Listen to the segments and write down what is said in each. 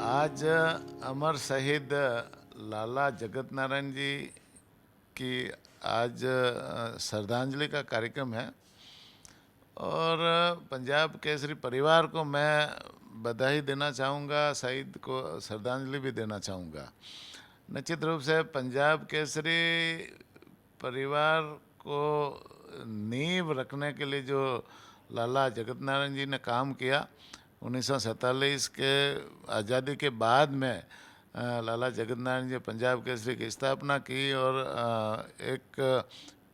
आज अमर शहीद लाला जगत नारायण जी की आज श्रद्धांजलि का कार्यक्रम है और पंजाब केसरी परिवार को मैं बधाई देना चाहूँगा, शहीद को श्रद्धांजलि भी देना चाहूँगा। निश्चित रूप से पंजाब केसरी परिवार को नींव रखने के लिए जो लाला जगत नारायण जी ने काम किया, 1947 के आज़ादी के बाद में लाला जगत नारायण जी पंजाब केसरी की स्थापना की और एक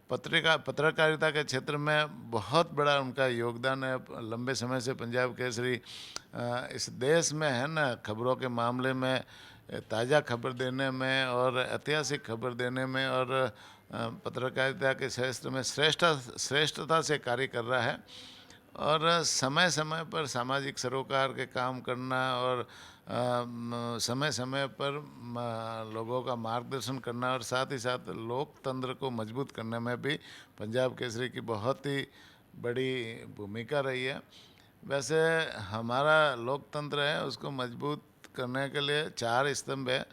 पत्रकारिता के क्षेत्र में बहुत बड़ा उनका योगदान है। लंबे समय से पंजाब केसरी इस देश में है ना, खबरों के मामले में, ताज़ा खबर देने में और ऐतिहासिक खबर देने में और पत्रकारिता के क्षेत्र में श्रेष्ठता से कार्य कर रहा है और समय समय पर सामाजिक सरोकार के काम करना और समय समय पर लोगों का मार्गदर्शन करना और साथ ही साथ लोकतंत्र को मजबूत करने में भी पंजाब केसरी की बहुत ही बड़ी भूमिका रही है। वैसे हमारा लोकतंत्र है, उसको मजबूत करने के लिए 4 स्तंभ है।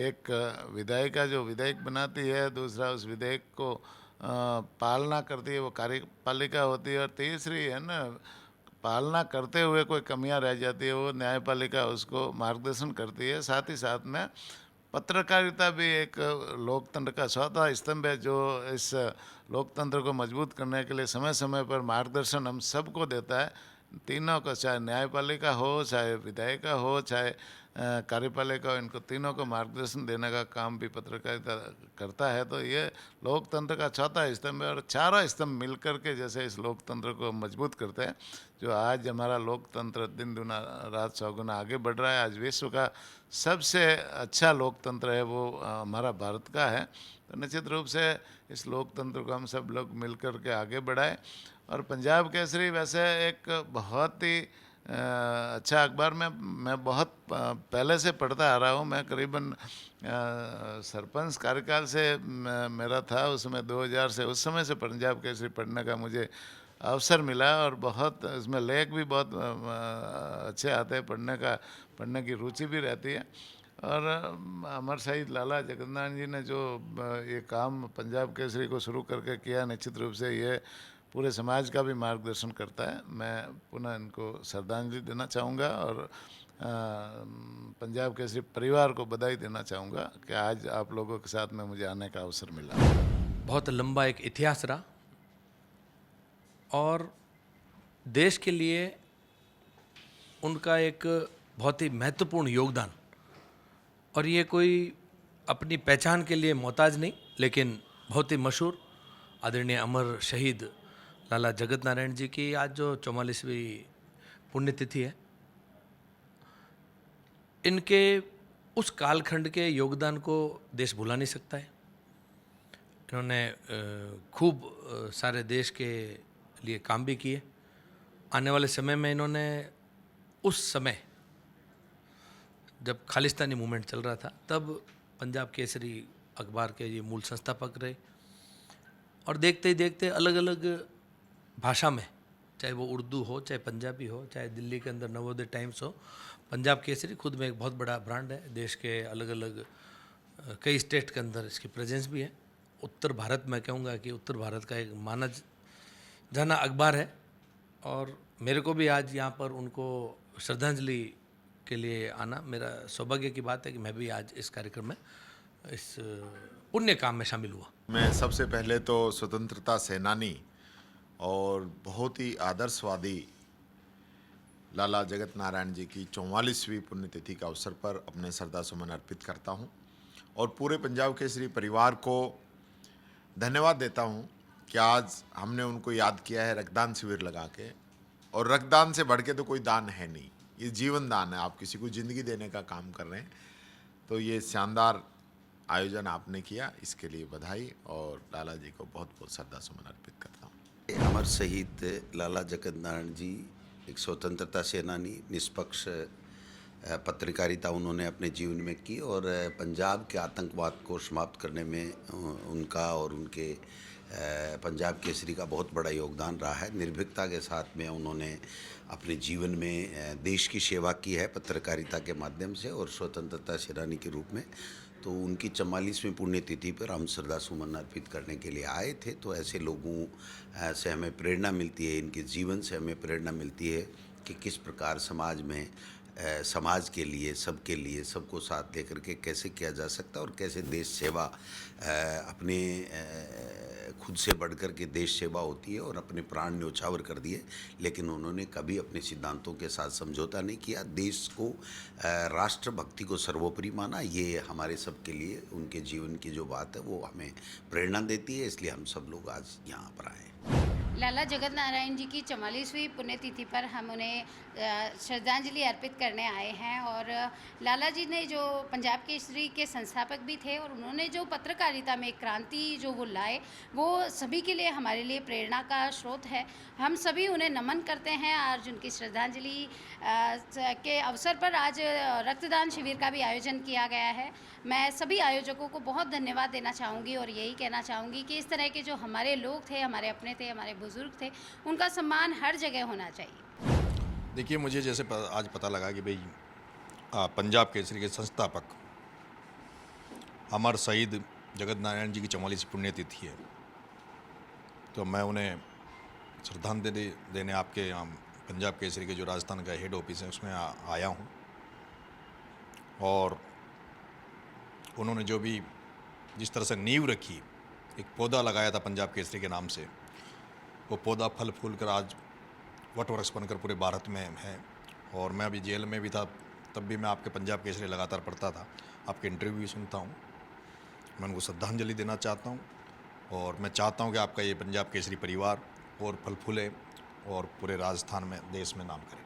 एक विधायिका जो विधेयक बनाती है, दूसरा उस विधेयक को पालना करती है वो कार्यपालिका होती है और तीसरी है ना, पालना करते हुए कोई कमियां रह जाती है वो न्यायपालिका उसको मार्गदर्शन करती है। साथ ही साथ में पत्रकारिता भी एक लोकतंत्र का चौथा स्तंभ है जो इस लोकतंत्र को मजबूत करने के लिए समय समय पर मार्गदर्शन हम सबको देता है, तीनों को, चाहे न्यायपालिका हो, चाहे विधायिका हो, चाहे कार्यपालिका हो, इनको तीनों को मार्गदर्शन देने का काम भी पत्रकारिता करता है। तो ये लोकतंत्र का चौथा स्तंभ है और चारों स्तंभ मिलकर के जैसे इस लोकतंत्र को मजबूत करते हैं। जो आज हमारा लोकतंत्र दिन दुना रात चौगुना आगे बढ़ रहा है, आज विश्व का सबसे अच्छा लोकतंत्र है वो हमारा भारत का है। तो निश्चित रूप से इस लोकतंत्र को हम सब लोग मिलकर के आगे बढ़ाएं। और पंजाब केसरी वैसे एक बहुत ही अच्छा अखबार में मैं बहुत पहले से पढ़ता आ रहा हूँ। मैं करीबन सरपंच कार्यकाल से मेरा था, उसमें 2000 से उस समय से पंजाब केसरी पढ़ने का मुझे अवसर मिला और बहुत इसमें लेख भी बहुत अच्छे आते हैं, पढ़ने की रुचि भी रहती है। और अमर शहीद लाला जगत नारायण जी ने जो ये काम पंजाब केसरी को शुरू करके किया, निश्चित रूप से ये पूरे समाज का भी मार्गदर्शन करता है। मैं पुनः इनको श्रद्धांजलि देना चाहूँगा और पंजाब केसरी परिवार को बधाई देना चाहूँगा कि आज आप लोगों के साथ में मुझे आने का अवसर मिला। बहुत लंबा एक इतिहास रहा और देश के लिए उनका एक बहुत ही महत्वपूर्ण योगदान, और ये कोई अपनी पहचान के लिए मोहताज नहीं, लेकिन बहुत ही मशहूर आदरणीय अमर शहीद लाला जगत नारायण जी की आज जो 44वीं पुण्यतिथि है। इनके उस कालखंड के योगदान को देश भुला नहीं सकता है। इन्होंने खूब सारे देश के लिए काम भी किए। आने वाले समय में इन्होंने उस समय जब खालिस्तानी मूवमेंट चल रहा था तब पंजाब केसरी अखबार के ये मूल संस्थापक रहे और देखते ही देखते अलग अलग भाषा में, चाहे वो उर्दू हो, चाहे पंजाबी हो, चाहे दिल्ली के अंदर नवोदय टाइम्स हो, पंजाब केसरी खुद में एक बहुत बड़ा ब्रांड है। देश के अलग अलग कई स्टेट के अंदर इसकी प्रेजेंस भी है। उत्तर भारत में कहूँगा कि उत्तर भारत का एक माना जाना अखबार है और मेरे को भी आज यहाँ पर उनको श्रद्धांजलि के लिए आना मेरा सौभाग्य की बात है कि मैं भी आज इस कार्यक्रम में इस पुण्य काम में शामिल हुआ। मैं सबसे पहले तो स्वतंत्रता सेनानी और बहुत ही आदर्शवादी लाला जगत नारायण जी की 44वीं पुण्यतिथि के अवसर पर अपने श्रद्धासुमन अर्पित करता हूं और पूरे पंजाब केसरी परिवार को धन्यवाद देता हूं कि आज हमने उनको याद किया है रक्तदान शिविर लगा के। और रक्तदान से बढ़ के तो कोई दान है नहीं, ये जीवन दान है, आप किसी को ज़िंदगी देने का काम कर रहे हैं। तो ये शानदार आयोजन आपने किया, इसके लिए बधाई और लाला जी को बहुत बहुत श्रद्धासुमन अर्पित करता हूँ। अमर शहीद लाला जगत नारायण जी एक स्वतंत्रता सेनानी, निष्पक्ष पत्रकारिता उन्होंने अपने जीवन में की और पंजाब के आतंकवाद को समाप्त करने में उनका और उनके पंजाब केसरी का बहुत बड़ा योगदान रहा है। निर्भीकता के साथ में उन्होंने अपने जीवन में देश की सेवा की है पत्रकारिता के माध्यम से और स्वतंत्रता सेनानी के रूप में। तो उनकी 44वीं पुण्यतिथि पर हम श्रद्धा सुमन अर्पित करने के लिए आए थे। तो ऐसे लोगों से हमें प्रेरणा मिलती है, इनके जीवन से हमें प्रेरणा मिलती है कि किस प्रकार समाज में समाज के लिए, सबके लिए, सबको साथ लेकर के कैसे किया जा सकता है और कैसे देश सेवा अपने खुद से बढ़कर के देश सेवा होती है और अपने प्राण न्यौछावर कर दिए। लेकिन उन्होंने कभी अपने सिद्धांतों के साथ समझौता नहीं किया, देश को राष्ट्रभक्ति को सर्वोपरि माना। ये हमारे सब के लिए उनके जीवन की जो बात है वो हमें प्रेरणा देती है, इसलिए हम सब लोग आज यहाँ पर आए। लाला जगत नारायण जी की 44वीं पुण्यतिथि पर हम उन्हें श्रद्धांजलि अर्पित करने आए हैं। और लाला जी ने जो पंजाब केसरी के संस्थापक भी थे और उन्होंने जो पत्रकारिता में क्रांति जो वो लाए, वो सभी के लिए हमारे लिए प्रेरणा का स्रोत है। हम सभी उन्हें नमन करते हैं। आज उनकी श्रद्धांजलि के अवसर पर आज रक्तदान शिविर का भी आयोजन किया गया है। मैं सभी आयोजकों को बहुत धन्यवाद देना चाहूँगी और यही कहना चाहूँगी कि इस तरह के जो हमारे लोग थे, हमारे अपने थे, हमारे बुजुर्ग थे, उनका सम्मान हर जगह होना चाहिए। देखिए, मुझे जैसे आज पता लगा कि भाई पंजाब केसरी के संस्थापक अमर शहीद जगत नारायण जी की 44वीं पुण्यतिथि है, तो मैं उन्हें श्रद्धांजलि देने आपके पंजाब केसरी के जो राजस्थान का हेड ऑफिस है उसमें आया हूँ। और उन्होंने जो भी जिस तरह से नींव रखी, एक पौधा लगाया था पंजाब केसरी के नाम से, वो पौधा फल फूल कर आज वटवृक्ष बनकर पूरे भारत में है। और मैं अभी जेल में भी था, तब भी मैं आपके पंजाब केसरी लगातार पढ़ता था, आपके इंटरव्यू भी सुनता हूँ। मैं उनको श्रद्धांजलि देना चाहता हूँ और मैं चाहता हूँ कि आपका ये पंजाब केसरी परिवार और फल फूले और पूरे राजस्थान में, देश में नाम करे।